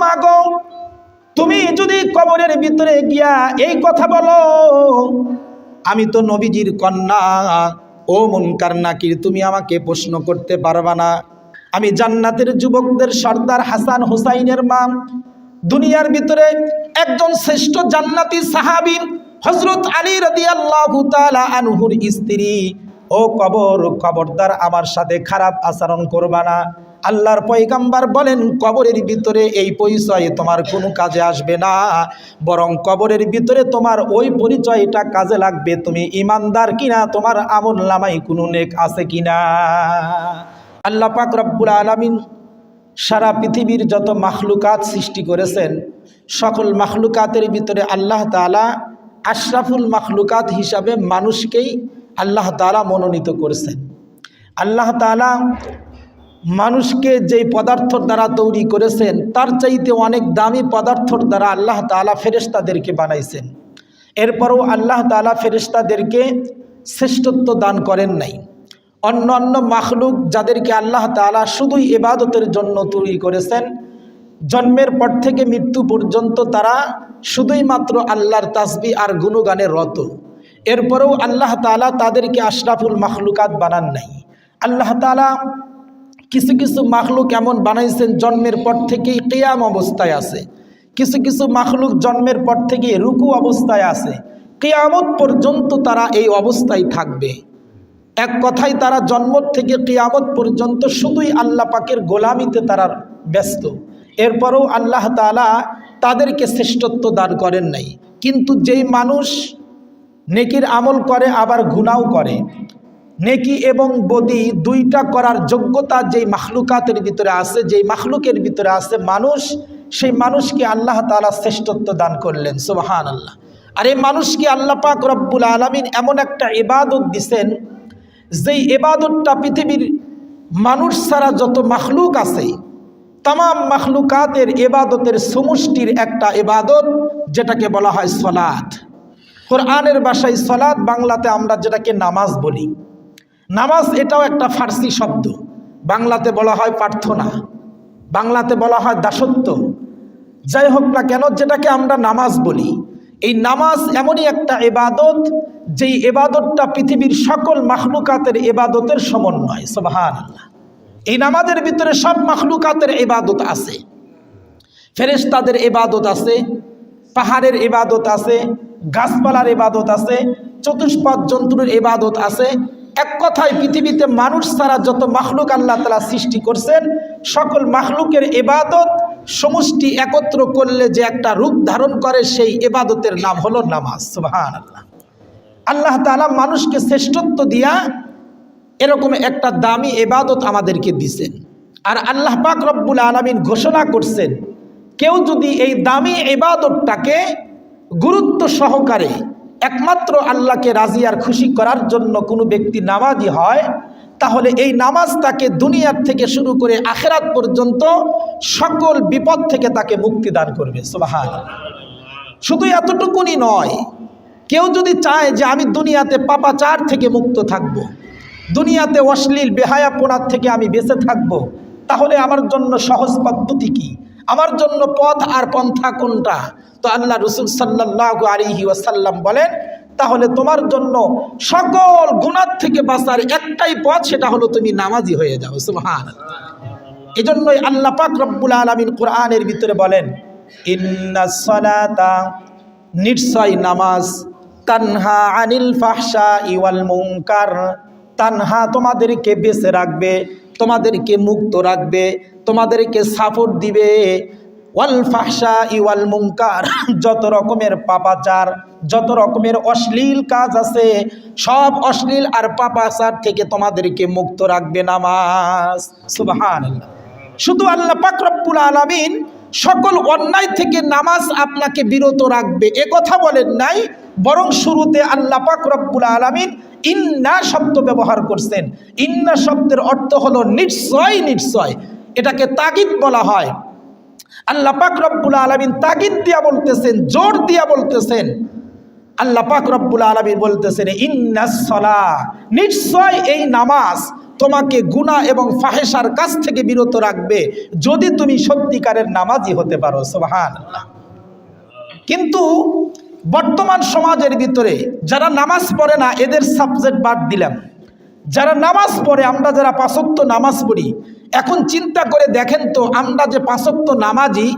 মাগো তুমি যদি কবরের ভিতরে গিয়া এই কথা বলো, আমি তো নবীজির কন্যা, ও মুনকার নাকির তুমি আমাকে প্রশ্ন করতে পারবা না। আমি জান্নাতের যুবকদের সর্দার হাসান হুসাইনের মা, দুনিয়ার ভিতরে একজন শ্রেষ্ঠ জান্নাতি সাহাবী হযরত আলী রাদিয়াল্লাহু তাআলা আনহুর স্ত্রী। ও খবরদার আমার সাথে খারাপ আচরণ করবা না। আল্লাহর পয়গম্বর বলেন কবরের ভিতরে এই পরিচয় তোমার কোনো কাজে আসবে না, বরং কবরের ভিতরে তোমার ওই পরিচয়টা কাজে লাগবে তুমি ঈমানদার কিনা, তোমার আমলনামায় কোনো নেক আছে কিনা। আল্লাহ পাক রব্বুল আলামিন সারা পৃথিবীর যত মাখলুকাত সৃষ্টি করেছেন, সকল মাখলুকাতের ভিতরে আল্লাহ তাআলা আশরাফুল মাখলুকাত হিসাবে মানুষকেই আল্লাহ তাআলা মনোনীত করেছেন। আল্লাহ তাআলা মানুষকে যেই পদার্থর দ্বারা তৈরি করেছেন তার চাইতে অনেক দামি পদার্থর দ্বারা আল্লাহ তাআলা ফেরেশতাদেরকে বানাইছেন। এরপরও আল্লাহ তাআলা ফেরেশতাদেরকে শ্রেষ্ঠত্ব দান করেন নাই। অন্য অন্য মাখলুক যাদেরকে আল্লাহ তাআলা শুধুই ইবাদতের জন্য তৈরি করেছেন, জন্মের পর থেকে মৃত্যু পর্যন্ত তারা শুধুই মাত্র আল্লাহর তাসবিহ আর গুণগানে রত। এরপরেও আল্লাহ তাআলা তাদেরকে আশরাফুল মাখলুকাত বানান নাই। আল্লাহ তাআলা কিছু কিছু মাখলুক এমন বানাইছেন জন্মের পর থেকেই কিয়াম অবস্থায় আছে, কিছু কিছু মাখলুক জন্মের পর থেকে রুকু অবস্থায় আছে, কিয়ামত পর্যন্ত তারা এই অবস্থায় থাকবে। এক কথায় তারা জন্ম থেকে কিয়ামত পর্যন্ত শুধুই আল্লাহ পাকের গোলামিতে তারা ব্যস্ত। এরপরেও আল্লাহ তাআলা তাদেরকে শ্রেষ্ঠত্ব দান করেন নাই। কিন্তু যেই মানুষ নেকির আমল করে আবার গুনাহও করে, নেকি এবং বদি দুইটা করার যোগ্যতা যেই মাখলুকাতের ভিতরে আছে, যেই মাখলুকের ভিতরে আছে মানুষ, সেই মানুষকে আল্লাহ তাআলা শ্রেষ্ঠত্ব দান করলেন। সুবহানাল্লাহ। আর এই মানুষকে আল্লাহ পাক রব্বুল আলামিন এমন একটা ইবাদত দিছেন, যেই ইবাদতটা পৃথিবীর মানুষ ছাড়া যত মাখলুক আছে তামাম মাখলুকাতের ইবাদতের সমষ্টির একটা ইবাদত, যেটাকে বলা হয় সালাত। কোরআনের ভাষায় সালাত, বাংলাতে আমরা যেটাকে নামাজ বলি। নামাজ এটাও একটা ফার্সি শব্দ, বাংলাতে বলা হয় প্রার্থনা, বাংলাতে বলা হয় দাসত্ব। যাই হোক না কেন, যেটাকে আমরা নামাজ বলি, এই নামাজ এমনই একটা ইবাদত যেই ইবাদতটা পৃথিবীর সকল মাখলুকাতের ইবাদতের সমন্বয়। সুবহানাল্লাহ। এই নামাজের ভিতরে সব মাখলুকাতের ইবাদত আছে। ফেরেশতাদের ইবাদত আছে, পাহাড়ের ইবাদত আছে, গাছপালার ইবাদত আছে, চতুষ্পদ জন্তুর ইবাদত আছে। এক কথায় পৃথিবীতে মানুষ ছাড়া যত মাখলুক আল্লাহ তাআলা সৃষ্টি করছেন, সকল মাখলুকের ইবাদত সমষ্টি একত্র করলে যে একটা রূপ ধারণ করে, সেই ইবাদতের নাম হলো নামাজ। সুবহানাল্লাহ। আল্লাহ তাআলা মানুষকে শ্রেষ্ঠত্ব দিয়া এরকম একটা দামি ইবাদত আমাদেরকে দিয়েছেন। আর আল্লাহ পাক রব্বুল আলামিন ঘোষণা করছেন, কেউ যদি এই দামি ইবাদতটাকে গুরুত্ব সহকারে একমাত্র আল্লাহকে রাজি আর খুশি করার জন্য কোনো ব্যক্তি নামাজি হয়, তাহলে এই নামাজ তাকে দুনিয়ার থেকে শুরু করে আখিরাত পর্যন্ত সকল বিপদ থেকে তাকে মুক্তি দান করবে। সুবহানাল্লাহ। শুধু এতটুকুনি নয়, কেউ যদি চায় যে আমি দুনিয়াতে পাপাচার থেকে মুক্ত থাকব, দুনিয়াতে অশ্লীল বেহায়াপনার থেকে আমি বেঁচে থাকব, তাহলে আমার জন্য সহজ পদ্ধতি কি, আমার জন্য পথ আর পন্থা কোনটা? তো আল্লাহ রাসূল সাল্লাল্লাহু আলাইহি ওয়াসাল্লাম বলেন, তাহলে তোমার জন্য সকল গুনাহ থেকে বাঁচার একটাই পথ, সেটা হলো তুমি নামাজি হয়ে যাও। সুবহানাল্লাহ। এজন্যই আল্লাহ পাক রব্বুল আলামিন কোরআনের ভিতরে বলেন, ইন্নাস সালাতা, নিশ্চয় নামাজ, তানহা আনিল ফাহশাই ওয়াল মুনকার, তানহা তোমাদেরকে বেঁচে রাখবে, তোমাদেরকে মুক্ত রাখবে, তোমাদেরকে সাপোর্ট দিবে, ওয়াল ফাহশাই ওয়াল মুনকার, যত রকমের পাপাচার, যত রকমের অশ্লীল কাজ আছে, সব অশ্লীল আর পাপাচার থেকে তোমাদেরকে মুক্ত রাখবে নামাজ। সুবহানাল্লাহ। শুধু আল্লাহ পাক রব্বুল আলামিন সকল অন্যায় থেকে নামাজ আপনাকে বিরত রাখবে এ কথা বলেন নাই, বরং শুরুতে আল্লাহ পাক রব্বুল আলামিন ইন্না শব্দ ব্যবহার করছেন। ইন্না শব্দের অর্থ হলো নিশ্চয়, নিশ্চয়। এটাকে তাগিদ বলা হয়। আল্লাহ পাক রব্বুল আলামিন তাগিদ দিয়া বলতেছেন, জোর দিয়া বলতেছেন। আল্লাহ পাক রব্বুল আলামিন বলতেছেন, ইন্নাস সালাহ, নিশ্চয় এই নামাজ তোমাকে গুনাহ এবং ফাহেশার কাছ থেকে বিরত রাখবে যদি তুমি সত্যিকারের নামাজি হতে পারো। সুবহানাল্লাহ। কিন্তু বর্তমান সমাজের ভিতরে যারা নামাজ পড়ে না এদের সাবজেক্ট বাদ দিলাম, যারা নামাজ পড়ে, আমরা যারা 5 ওয়াক্ত নামাজ পড়ি, এখন চিন্তা করে দেখেন তো আমরা যে 5 ওয়াক্ত নামাজি,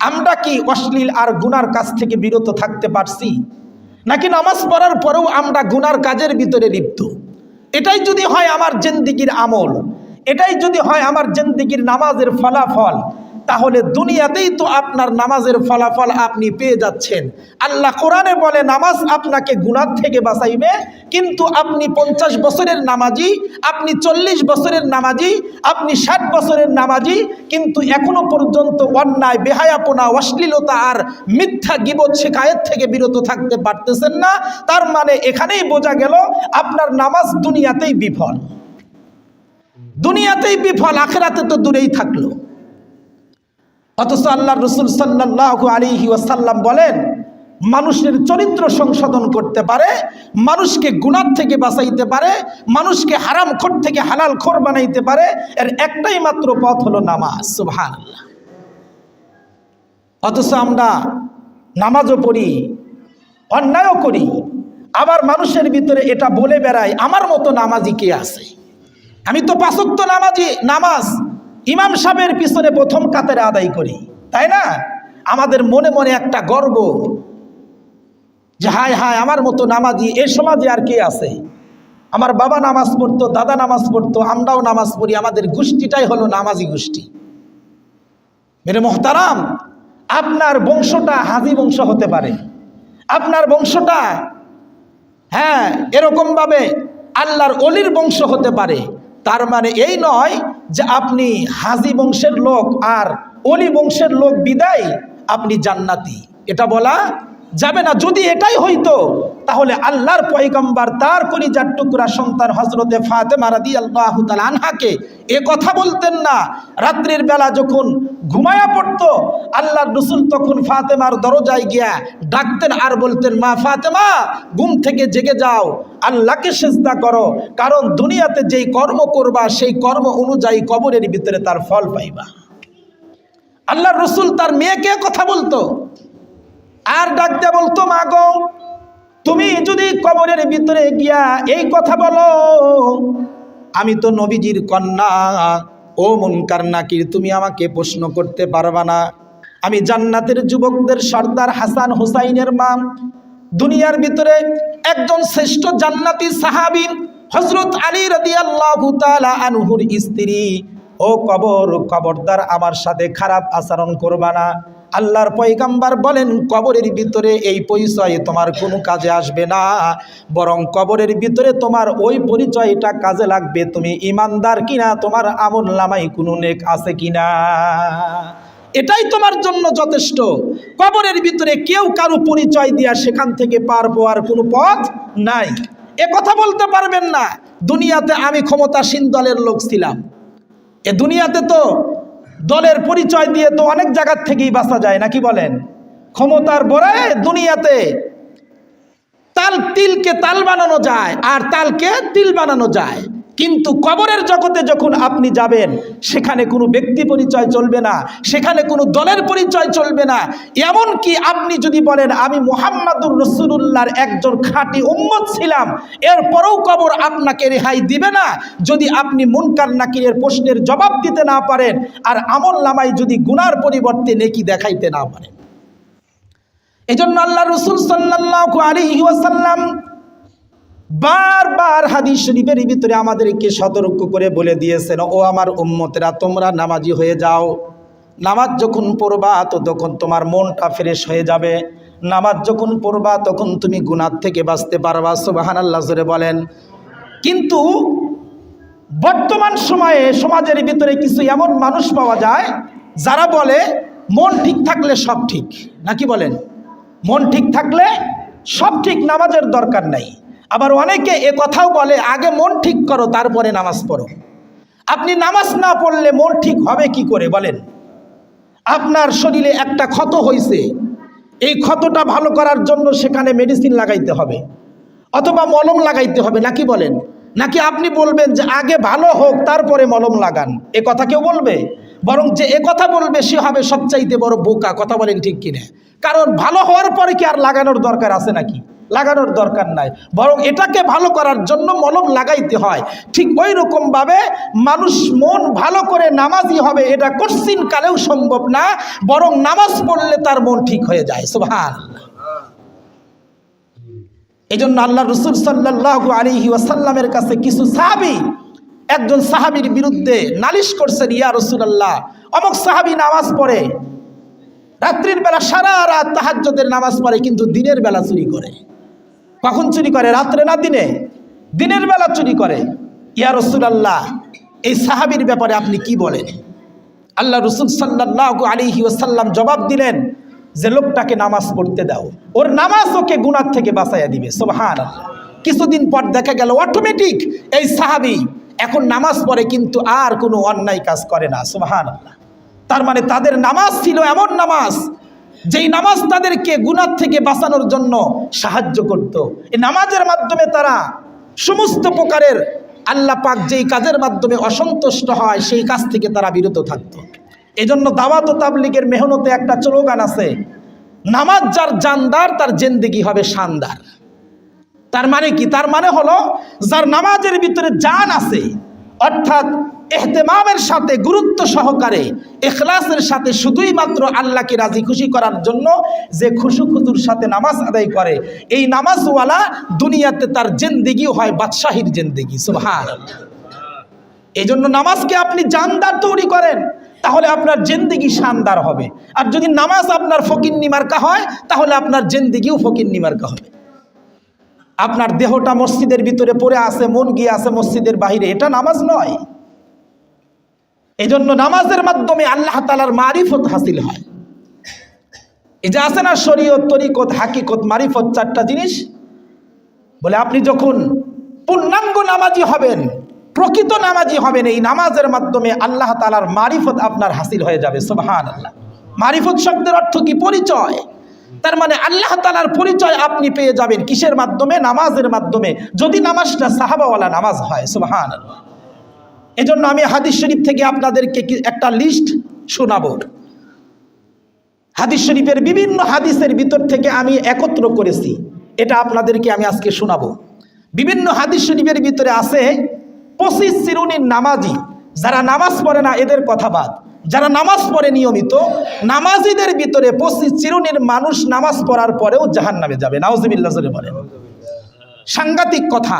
আমরা কি অশ্লীল আর গুনার কাছ থেকে বিরত থাকতে পারছি? নাকি নামাজ পড়ার পরেও আমরা গুনার কাজের ভিতরে লিপ্ত? এটাই যদি হয় আমার জিন্দেগির আমল, এটাই যদি হয় আমার জিন্দেগির নামাজের ফলাফল, তাহলে দুনিয়াতেই তো আপনার নামাজের ফলাফল আপনি পেয়ে যাচ্ছেন। আল্লাহ কোরআনে বলে নামাজ আপনাকে গুনাহ থেকে বাঁচাইবে, কিন্তু আপনি 50 বছরের নামাজি, আপনি 40 বছরের নামাজি, আপনি 60 বছরের নামাজি, কিন্তু এখনো পর্যন্ত অন্যায়, বেহায়াপনা, অশ্লীলতা আর মিথ্যা গীবত শিকায়েত থেকে বিরত থাকতে পারতেছেন না। তার মানে এখানেই বোঝা গেল আপনার নামাজ দুনিয়াতেই বিফল, দুনিয়াতেই বিফল, আখিরাতে তো দূরেই থাকলো। অথচ আল্লাহর রাসূল সাল্লাল্লাহু আলাইহি ওয়াসাল্লাম বলেন মানুষের চরিত্র সংশোধন করতে পারে, মানুষকে গুনাহ থেকে বাঁচাইতে পারে, মানুষকে হারামখোর থেকে হালালখোর বানাইতে পারে, এর একটাই মাত্র পথ হলো নামাজ। সুবহানাল্লাহ। অথচ আমরা নামাজও পড়ি, অন্যায়ও করি, আবার মানুষের ভিতরে এটা বলে বেড়াই আমার মতো নামাজি কে আছে? আমি তো 5 ওয়াক্ত নামাজি, নামাজ ইমাম সাহেবের পিছনে প্রথম কাতারে আদায় করি, তাই না? আমাদের মনে মনে একটা গর্ব যে হায় হায় আমার মতো নামাজি এই সমাজে আর কে আছে? আমার বাবা নামাজ পড়তো, দাদা নামাজ পড়তো, আমরাও নামাজ পড়ি, আমাদের গোষ্ঠীটাই হলো নামাজি গোষ্ঠী। মেরে মোহতারাম, আপনার বংশটা হাজি বংশ হতে পারে, আপনার বংশটা এরকমভাবে আল্লাহর অলির বংশ হতে পারে। তার মানে এই নয় যে আপনি হাজি বংশের লোক আর অলি বংশের লোক বিদায় আপনি জান্নাতি, এটা বলা যাবে না। যদি এটাই হইতো তাহলে আল্লাহর পয়গম্বর তার কলিজার টুকরা সন্তান হযরতে ফাতেমা রাদিয়াল্লাহু তাআলা আনহাকে এ কথা বলতেন না। রাত্রির বেলা যখন ঘুমায়া পড়তো আল্লাহর রাসূল তখন ফাতেমার দরজায় গিয়া ডাকতেন আর বলতেন, মা ফাতেমা, ঘুম থেকে জেগে যাও, আল্লাহকে সিজদা করো, কারণ দুনিয়াতে যেই কর্ম করবা সেই কর্ম অনুযায়ী কবরের ভিতরে তার ফল পাইবা। আল্লাহর রাসূল তার মেয়েকে কথা বলতো আর ডাক দিয়ে বলতো, মা গো, তুমি যদি কবরের ভিতরে গিয়া এই কথা বলো, আমি তো নবীজির কন্যা, ও মুনকার নাকির, তুমি আমাকে প্রশ্ন করতে পারবা না। আমি জান্নাতের যুবকদের সর্দার হাসান হুসাইনের মা, দুনিয়ার ভিতরে একজন শ্রেষ্ঠ জান্নাতি সাহাবী হযরত আলী রাদিয়াল্লাহু তাআলা আনহুর স্ত্রী। ও কবর, খবরদার আমার সাথে খারাপ আচরণ করবা না। আল্লাহর পয়গম্বর বলেন কবরের ভিতরে এই পরিচয় তোমার কোনো কাজে আসবে না, বরং কবরের ভিতরে তোমার ওই পরিচয়টা কাজে লাগবে তুমি ইমানদার কিনা, তোমার আমলনামায় কোনো নেক আছে কিনা, এটাই তোমার জন্য যথেষ্ট। কবরের ভিতরে কেউ কারো পরিচয় দিয়া সেখান থেকে পার পাওয়ার কোনো পথ নাই। এ কথা বলতে পারবেন না দুনিয়াতে আমি ক্ষমতাসীন দলের লোক ছিলাম। এ দুনিয়াতে তো দলের পরিচয় দিয়ে তো অনেক জায়গার থেকেই বাঁচা যায়, নাকি বলেন? ক্ষমতার বরে দুনিয়াতে তিলকে তাল বানানো যায় আর তালকে তিল বানানো যায়, কিন্তু কবরের জগতে যখন আপনি যাবেন সেখানে কোনো ব্যক্তি পরিচয় চলবে না, সেখানে কোনো দলের পরিচয় চলবে না। এমনকি আপনি যদি বলেন আমি মুহাম্মাদুর রাসূলুল্লাহর একজন খাঁটি উম্মত ছিলাম, এরপরেও কবর আপনাকে রেহাই দিবে না যদি আপনি মুনকার নাকিরের প্রশ্নের জবাব দিতে না পারেন আর আমলনামায় যদি গুনার পরিবর্তে নেকি দেখাইতে না পারেন। এজন্য আল্লাহ রাসূল সাল্লাল্লাহু আলাইহি ওয়াসাল্লাম বারবার হাদিস শরীফের ভিতরে আমাদেরকে সতর্ক করে বলে দিয়েছেন, ও আমার উম্মতেরা, তোমরা নামাজি হয়ে যাও। নামাজ যখন পড়বা তো তখন তোমার মনটা ফ্রেশ হয়ে যাবে। নামাজ যখন পড়বা তখন তুমি গুনাহ থেকে বাঁচতে পারবা। সুবহানাল্লাহ জোরে বলেন। কিন্তু বর্তমান সময়ে সমাজের ভিতরে কিছু এমন মানুষ পাওয়া যায় যারা বলে মন ঠিক থাকলে সব ঠিক, নাকি বলেন? মন ঠিক থাকলে সব ঠিক, নামাজের দরকার নাই। আবার অনেকে এ কথাও বলে আগে মন ঠিক করো তারপরে নামাজ পড়ো। আপনি নামাজ না পড়লে মন ঠিক হবে কি করে বলেন? আপনার শরীরে একটা ক্ষত হয়েছে, এই ক্ষতটা ভালো করার জন্য সেখানে মেডিসিন লাগাইতে হবে অথবা মলম লাগাইতে হবে, নাকি বলেন? নাকি আপনি বলবেন যে আগে ভালো হোক তারপরে মলম লাগান? এ কথা কেউ বলবে? বরং যে এ কথা বলবে সে হবে সবচাইতে বড় বোকা। কথা বলেন ঠিক কিনা? কারণ ভালো হওয়ার পরে কি আর লাগানোর দরকার আছে নাকি? লাগানোর দরকার নাই, বরং এটাকে ভালো করার জন্য মলম লাগাইতে হয়। ঠিক ওই রকমভাবে মানুষ মন ভালো করে নামাজি হবে এটা কঠিন কালেও সম্ভব না, বরং নামাজ পড়লে তার মন ঠিক হয়ে যায়। সুবহানাল্লাহ। এই জন্য আল্লাহ রসুল সাল্লাল্লাহু আলাইহি ওয়াসাল্লামের কাছে কিছু সাহাবী একজন সাহাবীর বিরুদ্ধে নালিশ করছেন, ইয়া রাসূলুল্লাহ, অমুক সাহাবী নামাজ পড়ে, রাত্রির বেলা সারা রাত তাহাজ্জুদের নামাজ পড়ে, কিন্তু দিনের বেলা চুরি করে। কখন চুরি করে? রাত্রে না দিনে? দিনের বেলা চুরি করে। ইয়া রাসূলুল্লাহ, এই সাহাবীর ব্যাপারে আপনি কি বলেন? আল্লাহ রসুল সাল্লাল্লাহু আলাইহি ওয়াসাল্লাম জবাব দিলেন যে লোকটাকে নামাজ পড়তে দাও, ওর নামাজ ওকে গুনাহ থেকে বাঁচাইয়া দিবে। সুবহানাল্লাহ। কিছুদিন পর দেখা গেল অটোমেটিক এই সাহাবী এখন নামাজ পড়ে, কিন্তু আর কোনো অন্যায় কাজ করে না। সুবহানাল্লাহ। তার মানে তাদের নামাজ ছিল এমন নামাজ, যেই নামাজ তাদেরকে গুনাহ থেকে বাঁচানোর জন্য সাহায্য করত। এই নামাজের মাধ্যমে তারা সমস্ত প্রকারের আল্লাহ পাক যেই কাজের মাধ্যমে অসন্তুষ্ট হয় সেই কাজ থেকে তারা বিরত থাকত। এজন্য দাওয়াত ও তাবলীগের মেহনতে একটা স্লোগান আছে, নামাজ যার জানদার তার জিন্দেগি হবে শানদার। তার মানে কি? তার মানে হলো যার নামাজের ভিতরে জান আছে, অর্থাৎ ইহতিমামের সাথে গুরুত্ব সহকারে ইখলাসের সাথে শুধুই মাত্র আল্লাহকে রাজি খুশি করার জন্য যে খুশুখুজুর সাথে নামাজ আদায় করে, এই নামাজওয়ালা দুনিয়াতে তার জিন্দেগি হয় বাদশাহীর জিন্দেগি। সুবহানাল্লাহ। এই জন্য নামাজকে আপনি জানদার তৈরি করেন, তাহলে আপনার জিন্দেগি শানদার হবে। আর যদি নামাজ আপনার ফকিন্নি মার্কা হয়, তাহলে আপনার জিন্দেগিও ফকিন্নি মার্কা হবে। আপনার দেহটা মসজিদের ভিতরে পড়ে আছে, মন গিয়ে আছে মসজিদের বাহিরে, এটা নামাজ নয়। এই জন্য নামাজের মাধ্যমে আল্লাহ তাআলার মারিফত হাসিল হয়। এই যে আছে না শরীয়ত, তরিকত, হাকিকত, মারিফত, চারটা জিনিস বলে, আপনি যখন পূর্ণাঙ্গ নামাজি হবেন, প্রকৃত নামাজি হবেন, এই নামাজের মাধ্যমে আল্লাহ তাআলার মারিফত আপনার হাসিল হয়ে যাবে। সুবহানাল্লাহ। মারিফত শব্দের অর্থ কি? পরিচয়। তার মানে আল্লাহ তাআলার পরিচয় আপনি পেয়ে যাবেন কিসের মাধ্যমে? নামাজের মাধ্যমে, যদি নামাজটা সাহাবাওয়ালা নামাজ হয়। সুবহানাল্লাহ। এজন্য আমি হাদিস শরীফ থেকে আপনাদেরকে একটা লিস্ট শোনাবো। হাদিস শরীফের বিভিন্ন হাদিসের ভিতর থেকে আমি একত্র করেছি, এটা আপনাদেরকে আমি আজকে শোনাবো। বিভিন্ন হাদিস শরীফের ভিতরে আছে 25 চিরুনির নামাজি, যারা নামাজ পড়ে না এদের কথা বাদ, যারা নামাজ পড়ে নিয়মিত, নামাজিদের ভিতরে 25 চিরুনির মানুষ নামাজ পড়ার পরেও জাহান্নামে যাবে। নাউজুবিল্লাহ জোরে বলেন। সাংঘাতিক কথা।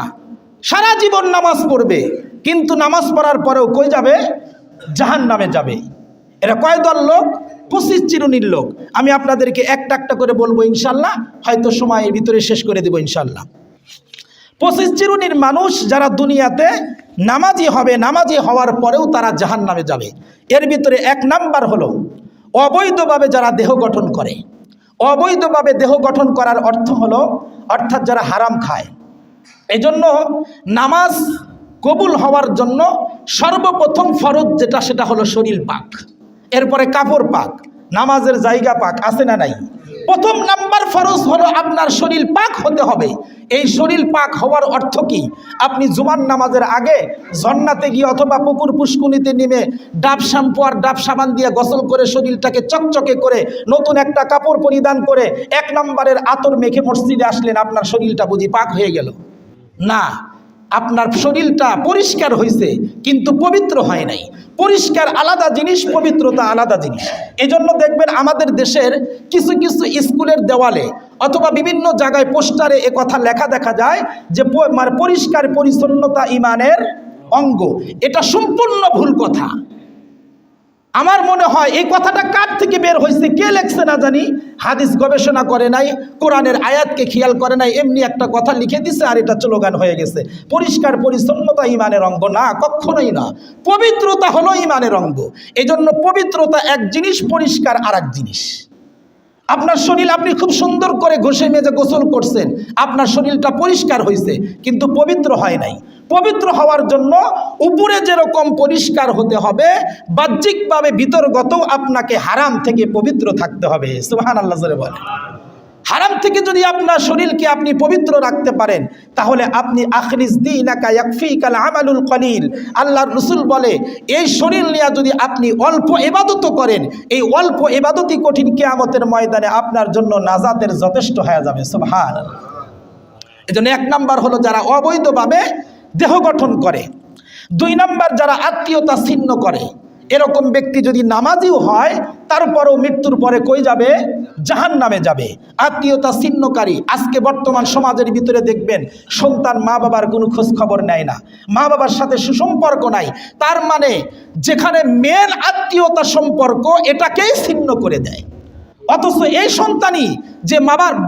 সারা জীবন নামাজ পড়বে, কিন্তু নামাজ পড়ার পরেও কই যাবে? জাহান্নামে যাবে। এরা কয় দল লোক? 25 চিরুনির লোক। আমি আপনাদেরকে একটা একটা করে বলবো ইনশাল্লাহ, হয়তো সময়ের ভিতরে শেষ করে দেব ইনশাল্লাহ। 25 চিরুনির মানুষ যারা দুনিয়াতে নামাজি হবে, নামাজি হওয়ার পরেও তারা জাহান্নামে যাবে। এর ভিতরে 1 নাম্বার হলো অবৈধভাবে যারা দেহ গঠন করে। অবৈধভাবে দেহ গঠন করার অর্থ হলো, অর্থাৎ যারা হারাম খায়। এই জন্য নামাজ কবুল হওয়ার জন্য সর্বপ্রথম ফরজ যেটা, সেটা হলো শরীর পাক, এরপরে কাপড় পাক, নামাজের জায়গা পাক, আছে না নাই? প্রথম নাম্বার ফরজ হলো আপনার শরীর পাক হতে হবে। এই শরীর পাক হওয়ার অর্থ কি? আপনি জুমার নামাজের আগে ঝর্ণাতে গিয়ে অথবা পুকুর পুষ্কুনিতে নেমে ডাব শ্যাম্পু আর ডাব সাবান দিয়ে গোসল করে শরীরটাকে চকচকে করে নতুন একটা কাপড় পরিধান করে 1 নম্বরের আতর মেখে মসজিদে আসলেন, আপনার শরীরটা বুঝি পাক হয়ে গেল? না, আপনার শরীরটা পরিষ্কার হয়েছে কিন্তু পবিত্র হয় নাই। পরিষ্কার আলাদা জিনিস, পবিত্রতা আলাদা জিনিস। এজন্য দেখবেন আমাদের দেশের কিছু কিছু স্কুলের দেওয়ালে অথবা বিভিন্ন জায়গায় পোস্টারে এ কথা লেখা দেখা যায় যে পরিষ্কার পরিচ্ছন্নতা ঈমানের অঙ্গ। এটা সম্পূর্ণ ভুল কথা। আমার মনে হয় এই কথাটা কার থেকে বের হয়েছে, কে লেখছে না জানি, হাদিস গবেষণা করে নাই, কোরআনের আয়াতকে খেয়াল করে নাই, এমনি একটা কথা লিখে দিছে আর এটা স্লোগান হয়ে গেছে। পরিষ্কার পরিচ্ছন্নতা ঈমানের অঙ্গ না, কখনোই না। পবিত্রতা হলো ঈমানের অঙ্গ। এজন্য পবিত্রতা এক জিনিস, পরিষ্কার আর এক জিনিস। আপনার শরীর আপনি খুব সুন্দর করে ঘষে মেজে গোসল করছেন, আপনার শরীরটা পরিষ্কার হয়েছে কিন্তু পবিত্র হয় নাই। পবিত্র হওয়ার জন্য উপরে যেরকম পরিষ্কার হতে হবে, বাহ্যিকভাবে ভিতরগত আপনাকে হারাম থেকে পবিত্র থাকতে হবে। সুবহানাল্লাহ জোরে বলেন। হারাম থেকে যদি আপনার শরীরকে আপনি পবিত্র রাখতে পারেন, তাহলে আপনি আখরিজ দীনাকা ইয়াকফিকাল আমালুল কলিল। আল্লাহর রাসূল বলে, এই শরীর নিয়ে যদি আপনি অল্প ইবাদত করেন, এই অল্প ইবাদতই কঠিন কিয়ামতের ময়দানে আপনার জন্য নাজাতের যথেষ্ট হয়ে যাবে। সুবহানাল্লাহ। এজন্য 1 নাম্বার হলো যারা অবৈধভাবে দেহ গঠন করে। 2 নাম্বার যারা আত্মীয়তা ছিন্ন করে। এরকম ব্যক্তি যদি নামাজিও হয়, তারপরেও মৃত্যুর পরে কই যাবে? জাহান্নামে যাবে। আত্মীয়তা ছিন্নকারী। আজকে বর্তমান সমাজের ভিতরে দেখবেন সন্তান মা বাবার কোনো খোঁজ খবর নেয় না, মা বাবার সাথে সুসম্পর্ক নাই। তার মানে যেখানে মেন আত্মীয়তা সম্পর্ক, এটাকেই ছিন্ন করে দেয়। অথচ এই সন্তানই যে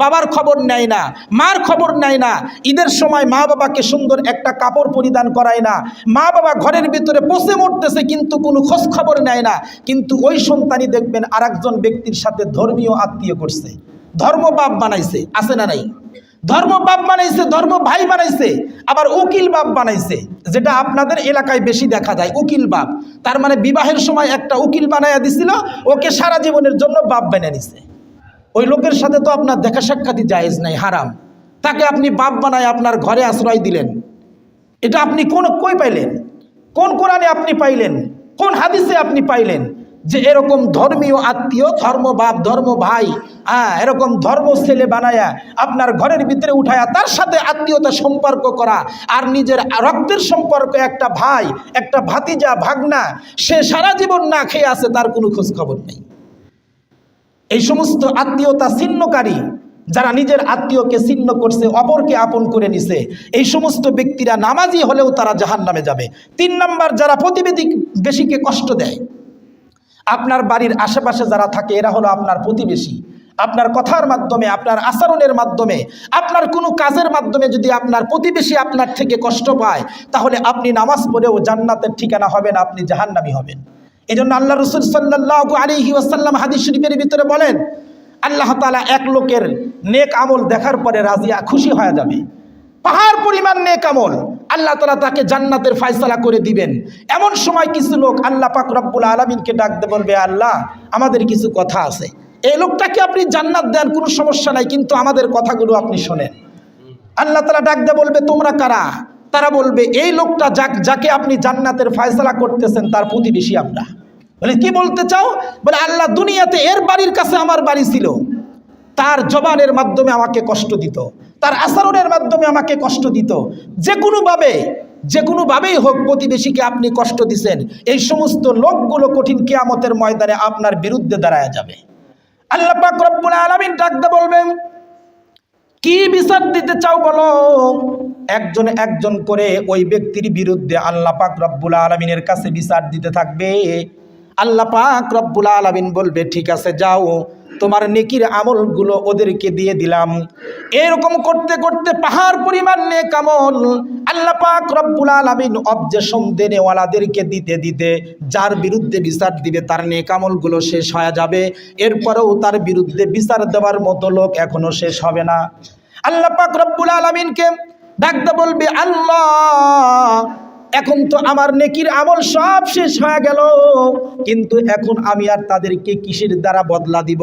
বাবার খবর নেয় না, মার খবর নেয় না, ঈদের সময় মা বাবাকে সুন্দর একটা কাপড় পরিধান করায় না, মা বাবা ঘরের ভিতরে পচে মরতেছে কিন্তু কোনো খোঁজ খবর নেয় না, কিন্তু ওই সন্তানই দেখবেন আরেকজন ব্যক্তির সাথে ধর্মীয় আত্মীয় করছে, ধর্ম বাপ বানাইছে। আছে না নাই? ধর্ম বাপ বানাইছে, ধর্ম ভাই বানাইছে, আবার উকিল বাপ বানাইছে, যেটা আপনাদের এলাকায় বেশি দেখা যায়। উকিল বাপ, তার মানে বিবাহের সময় একটা উকিল বানাইয়া দিছিল, ওকে সারা জীবনের জন্য বাপ বানিয়ে নিছে। ওই লোকের সাথে তো আপনার দেখা সাক্ষাৎই জায়েজ নাই, হারাম। তাকে আপনি বাপ বানায় আপনার ঘরে আশ্রয় দিলেন। এটা আপনি কই পাইলেন? কোন কোরআনে আপনি পাইলেন? কোন হাদিসে আপনি পাইলেন যে এরকম ধর্মীয় আত্মীয়, ধর্ম বাপ ধর্ম ভাই, এরকম ধর্ম ছেলে বানায়া আপনার ঘরের ভিতরে উঠায়া তার সাথে আত্মীয়তা সম্পর্ক করা, আর নিজের রক্তের সম্পর্ক একটা ভাই, একটা ভাতিজা, ভাগনা, সে সারা জীবন না খেয়ে আছে, তার কোনো খোঁজ খবর নেই। এই সমস্ত আত্মীয়তা ছিন্নকারী, যারা নিজের আত্মীয়কে ছিন্ন করছে, অপরকে আপন করে নিছে, এই সমস্ত ব্যক্তিরা নামাজি হলেও তারা জাহান্নামে যাবে। 3 নাম্বার, যারা প্রতিবেশীকে কষ্ট দেয়। আপনার বাড়ির আশেপাশে যারা থাকে, এরা হলো আপনার প্রতিবেশী। আপনার কথার মাধ্যমে, আপনার আচরণের মাধ্যমে, আপনার কোনো কাজের মাধ্যমে যদি আপনার প্রতিবেশী আপনার থেকে কষ্ট পায়, তাহলে আপনি নামাজ পড়েও জান্নাতের ঠিকানা হবেন, আপনি জাহান্নামী হবেন। এই জন্য আল্লাহ রাসূল সাল্লাল্লাহু আলাইহি ওয়াসাল্লাম হাদিস শরীফের ভিতরে বলেন, আল্লাহ তাআলা এক লোকের নেক আমল দেখার পরে রাজিয়া, খুশি হয়ে যাবে। পাহাড় পরিমাণ নেক আমল, আল্লাহ তাআলা তাকে জান্নাতের ফয়সালা করে দিবেন। এমন সময় কিছু লোক আল্লাহ পাক রব্বুল আলামিনকে ডাকতে বলবে, আল্লাহ, আমাদের কিছু কথা আছে, এই লোকটাকে আপনি জান্নাত দেন, কোনো সমস্যা নাই, কিন্তু আমাদের কথাগুলো আপনি শোনেন। আল্লাহ তাআলা ডাকতে বলবে, তোমরা কারা? তারা বলবে, এই লোকটা যাকে আপনি জান্নাতের ফয়সালা করতেছেন, তার প্রতিবেশী আমরা। বলে, কি বলতে চাও? বলে, আল্লাহ দুনিয়াতে এর বাড়ির কাছে আমার বাড়ি ছিল, তার জবানের মাধ্যমে আমাকে কষ্ট দিত, তার আচরণের মাধ্যমে আমাকে কষ্ট দিত, যে কোনোভাবেই হোক প্রতিবেশীকে আপনি কষ্ট দিছেন। এই সমস্ত লোকগুলো কঠিন কিয়ামতের ময়দানে আপনার বিরুদ্ধে দাঁড়ায় যাবে। আল্লাহ পাক রব্বুল আলামিন ডাকতে বলবেন, কি বিচার দিতে চাও বলো? একজন একজন করে ওই ব্যক্তির বিরুদ্ধে আল্লাহ পাক রব্বুল আলামিনের কাছে বিচার দিতে থাকবে। আল্লাহ পাক রব্বুল আলামিন বলবে, ঠিক আছে, যাও, তোমার নেকির আমলগুলো ওদেরকে দিয়ে দিলাম। এরকম করতে করতে পাহাড় পরিমাণ নেক আমল আল্লাহ পাক রব্বুল আলামিন অবজেকশন দেনেওয়ালাদেরকে দিতে দিতে যার বিরুদ্ধে বিচার দিবে তার নেক আমলগুলো শেষ হয়ে যাবে। এরপরেও তার বিরুদ্ধে বিচার দেওয়ার মতো লোক এখনো শেষ হবে না। আল্লাহ পাক রব্বুল আলামিনকে ডাকতে বলবে, আল্লাহ, এখন তো আমার নেকির আমল সব শেষ হয়ে গেল, কিন্তু এখন আমি আর তাদেরকে কিসের দ্বারা বদলা দিব?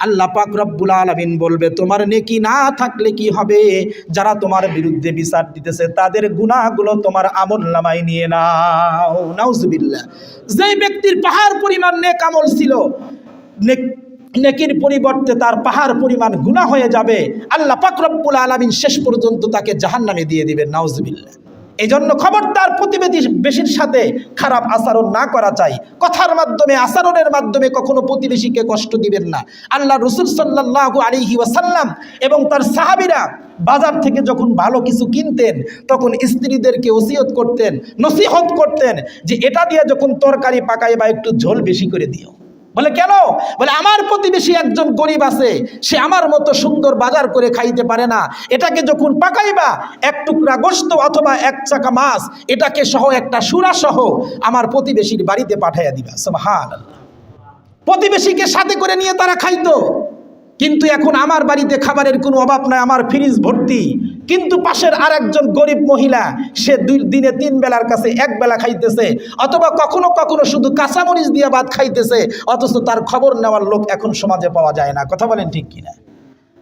আল্লাহ পাক রব্বুল আলামিন বলবে, তোমার নেকি না থাকলে কি হবে? যারা তোমার বিরুদ্ধে বিচার দিতেছে তাদের গুনাহগুলো তোমার আমলনামায় নিয়ে নাও। নাউজুবিল্লাহ। যে ব্যক্তির পাহাড় পরিমাণ নেক আমল ছিল, নেকির পরিবর্তে তার পাহাড় পরিমাণ গুনাহ হয়ে যাবে। আল্লাহ পাক রব্বুল আলামিন শেষ পর্যন্ত তাকে জাহান্নামে দিয়ে দিবেন। নাউজুবিল্লাহ। এই জন্য খবরদার প্রতিবেশীর সাথে খারাপ আচরণ না করা চাই। কথার মাধ্যমে, আচরণের মাধ্যমে কখনো প্রতিবেশীকে কষ্ট দিবেন না। আল্লাহ রাসূল সাল্লাল্লাহু আলাইহি ওয়াসাল্লাম এবং তার সাহাবীরা বাজার থেকে যখন ভালো কিছু কিনতেন, তখন স্ত্রীদেরকে ওসিয়ত করতেন, নসিহত করতেন যে এটা দিয়ে যখন তরকারি পাকাইবা একটু ঝোল বেশি করে দিও। বলে, কেন? বলে, আমার প্রতিবেশী একজন গরিব আছে, সে আমার মতো সুন্দর বাজার করে খাইতে পারে না, এটাকে যখন পাকাইবা এক টুকরা গোশত অথবা এক চাকা মাছ, এটাকে সহ একটা সুরা সহ আমার প্রতিবেশীর বাড়িতে পাঠাইয়া দিবা। সুবহানাল্লাহ। প্রতিবেশীকে সাথে করে নিয়ে তারা খাইতো, কিন্তু এখন আমার বাড়িতে খাবারের কোনো অভাব নাই, আমার ফ্রিজ ভর্তি, কিন্তু পাশের আরেকজন গরিব মহিলা, সে 2 দিনে 3 বেলার কাছে 1 বেলা খাইতেছে, অথবা কখনো কখনো শুধু কাঁচামরিচ দিয়ে ভাত খাইতেছে, অথচ তার খবর নেওয়ার লোক এখন সমাজে পাওয়া যায় না। কথা বলেন ঠিক কিনা?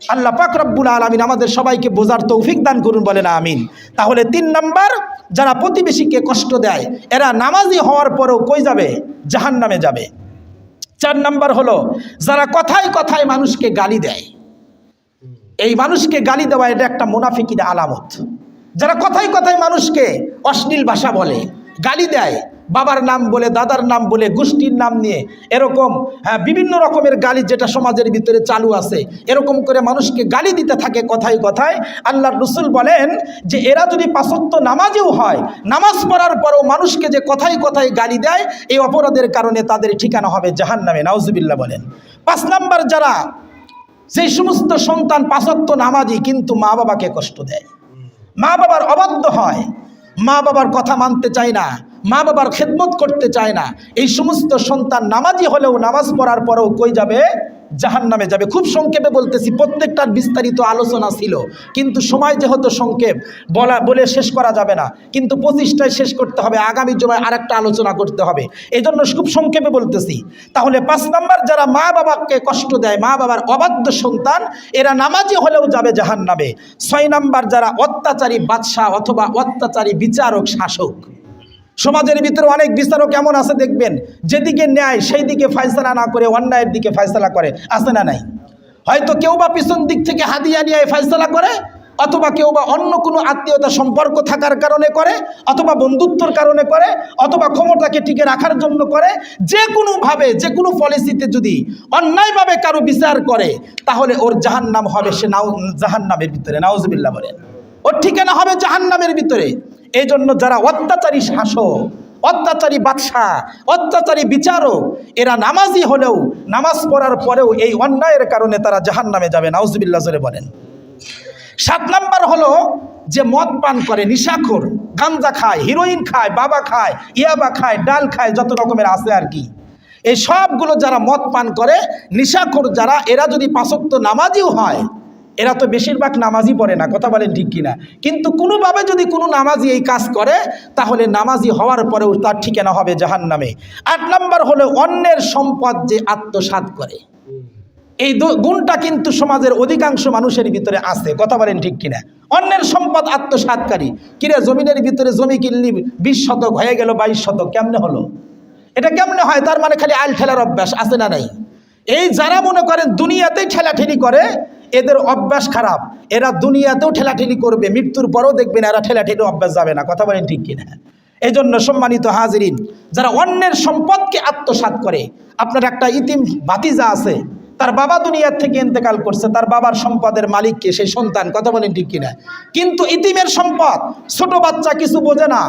আল্লাহ পাক রব্বুল আলামিন আমাদের সবাইকে বোঝার তৌফিক দান করুন, বলেন আমিন। তাহলে 3 নাম্বার, যারা প্রতিবেশীকে কষ্ট দেয় এরা নামাজি হওয়ার পরেও কই যাবে? জাহান্নামে যাবে। 4 নাম্বার হলো যারা কথায় কথায় মানুষকে গালি দেয়। এই মানুষকে গালি দেওয়া এটা একটা মুনাফিকের আলামত। যারা কথায় কথায় মানুষকে অশ্লীল ভাষা বলে, গালি দেয়, বাবার নাম বলে, দাদার নাম বলে, গোষ্ঠীর নাম নিয়ে এরকম বিভিন্ন রকমের গালি যেটা সমাজের ভিতরে চালু আছে, এরকম করে মানুষকে গালি দিতে থাকে কথায় কথায়। আল্লাহর রাসূল বলেন যে এরা যদি 5 ওয়াক্ত নামাজিও হয়, নামাজ পড়ার পরও মানুষকে যে কথায় কথায় গালি দেয়, এই অপরাধের কারণে তাদের ঠিকানা হবে জাহান্নামে। নাউজুবিল্লাহ বলেন। 5 নাম্বার, যারা যে সমস্ত সন্তান 5 ওয়াক্ত নামাজি কিন্তু মা বাবাকে কষ্ট দেয়, মা বাবার অবাধ্য হয়, মা বাবার কথা মানতে চায় না, মা বাবার খেদমত করতে চায় না, এই সমস্ত সন্তান নামাজি হলেও নামাজ পড়ার পরেও কই যাবে? জাহান্নামে যাবে। খুব সংক্ষেপে বলতেছি, প্রত্যেকটার বিস্তারিত আলোচনা ছিল, কিন্তু সময় যেহেতু সংক্ষেপ বলে শেষ করা যাবে না, কিন্তু 25টায় শেষ করতে হবে, আগামী জুমায় আরেকটা আলোচনা করতে হবে, এই জন্য খুব সংক্ষেপে বলতেছি। তাহলে 5 নাম্বার, যারা মা বাবাকে কষ্ট দেয়, মা বাবার অবাধ্য সন্তান, এরা নামাজি হলেও যাবে জাহান্নামে। 6 নাম্বার, যারা অত্যাচারী বাদশা অথবা অত্যাচারী বিচারক শাসক। সমাজের ভিতরে অনেক বিচারক এমন আছে দেখবেন, যেদিকে ন্যায় সেই দিকে ফয়সালা না করে অন্যায়ের দিকে ফয়সালা করে, আছে না নাই? হয়তো কেউ বা পিছন দিক থেকে হাদিয়া নিয়ে ফয়সালা করে, অথবা কেউ বা অন্য কোনো আত্মীয়তা সম্পর্ক থাকার কারণে করে, অথবা বন্ধুত্বর কারণে করে, অথবা ক্ষমতাকে টিকে রাখার জন্য করে। যে কোনোভাবে, যে কোনো পলিসিতে যদি অন্যায়ভাবে কারো বিচার করে, তাহলে ওর জাহান্নাম হবে, সে জাহান্নামের ভিতরে। নাউজুবিল্লাহ বলেন। ওর ঠিকানা হবে জাহান্নামের ভিতরে। এই জন্য যারা অত্যাচারী শাসক, অত্যাচারী বাদশা, অত্যাচারী বিচারক, এরা নামাজি হলেও নামাজ পড়ার পরেও এই অন্যায়ের কারণে তারা জাহান্নামে যাবে। নাউজুবিল্লাহ জোরে বলেন। 7 নাম্বার হলো যে মদ পান করে, নিশাখোর, গাঞ্জা খায়, হিরোইন খায়, বাবা খায়, ইয়াবা খায়, ডাল খায়, যত রকমের আছে আর কি, এই সবগুলো যারা মদ পান করে, নিশাখোর যারা, এরা যদি 5 ওয়াক্ত নামাজিও হয়, এরা তো বেশিরভাগ নামাজি পড়ে না, কথা বলেন ঠিক কিনা, কিন্তু কোনোভাবে যদি কোনো নামাজি এই কাজ করে, তাহলে নামাজি হওয়ার পরেও তার ঠিকানা হবে জাহান্নামে। 8 নাম্বার হলো অন্যের সম্পদ যে আত্মসাৎ করে। এই গুণটা কিন্তু সমাজের অধিকাংশ মানুষের ভিতরে আছে, কথা বলেন ঠিক কিনা। অন্যের সম্পদ আত্মসাৎকারী। কিরে, জমিনের ভিতরে জমি কিনলি 20 শতক, হয়ে গেল 22 শতক, কেমনে হলো? এটা কেমনে হয়? তার মানে খালি আইল ঠেলার অভ্যাস, আছে না নাই? এই যারা মনে করেন দুনিয়াতেই ঠেলাঠেলি করে, এদের অভ্যাস খারাপ। এরা দুনিয়াতেও ঠেলাঠেলি করবে, মৃত্যুর পরেও দেখবেন এরা ঠেলাঠেলি অভ্যাস যাবে না, কথা বলেন ঠিক কিনা। এই জন্য সম্মানিত হাজিরিন, যারা অন্যের সম্পদকে আত্মসাৎ করে, আপনার একটা ইতিম ভাতিজা আছে, তার বাবা দুনিয়ার থেকে ইন্তেকাল করছে, তার বাবার সম্পদের মালিককে সেই সন্তান, কথা বলেন ঠিক কিনা। কিন্তু ইতিমের সম্পদ, ছোট বাচ্চা কিছু বোঝে না,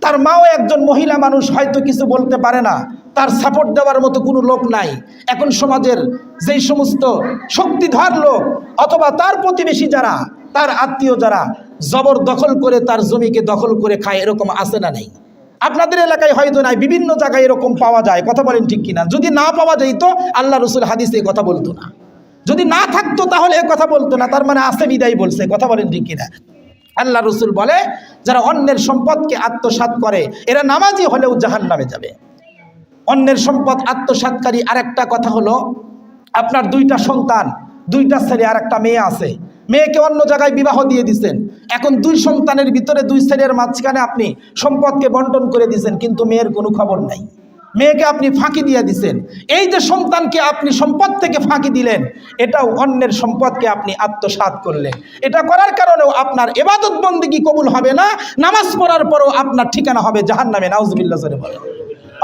তার মাও একজন মহিলা মানুষ, হয়তো কিছু বলতে পারে না, তার সাপোর্ট দেওয়ার মতো কোনো লোক নাই। এখন সমাজের যেই সমস্ত শক্তিধর লোক অথবা তার প্রতিবেশী যারা, তার আত্মীয় যারা জবরদখল করে তার জমিকে দখল করে খায়, এরকম আছে না নেই? আপনাদের এলাকায় হয়তো নাই, বিভিন্ন জায়গায় এরকম পাওয়া যায়, কথা বলেন ঠিক কিনা। যদি না পাওয়া যেত, আল্লাহ রসুল হাদিসে এই কথা বলতো না। যদি না থাকতো তাহলে এ কথা বলতো না, তার মানে আছে বিদায় বলছে, কথা বলেন ঠিক কিনা। আল্লাহ রসুল বলে, যারা অন্যের সম্পদকে আত্মসাৎ করে, এরা নামাজি হলেও জাহান্নামে যাবে। অন্যের সম্পদ আত্মসাৎকারী আরেকটা কথা হলো, আপনার 2টা সন্তান, 2টা ছেলে আর একটা মেয়ে আছে, মেয়েকে অন্য জায়গায় বিবাহ দিয়ে দিচ্ছেন। এখন 2 সন্তানের ভিতরে 2 ছেলের মাঝখানে আপনি সম্পদকে বন্টন করে দিচ্ছেন, কিন্তু মেয়ের কোনো খবর নাই, মেয়েকে আপনি ফাঁকি দিয়ে দিচ্ছেন। এই যে সন্তানকে আপনি সম্পদ থেকে ফাঁকি দিলেন, এটাও অন্যের সম্পদকে আপনি আত্মসাৎ করলেন। এটা করার কারণেও আপনার ইবাদত বন্দেগী কবুল হবে না, নামাজ পড়ার পরও আপনার ঠিকানা হবে জাহান্নামে। নাউজুবিল্লাহ জোরে বলেন।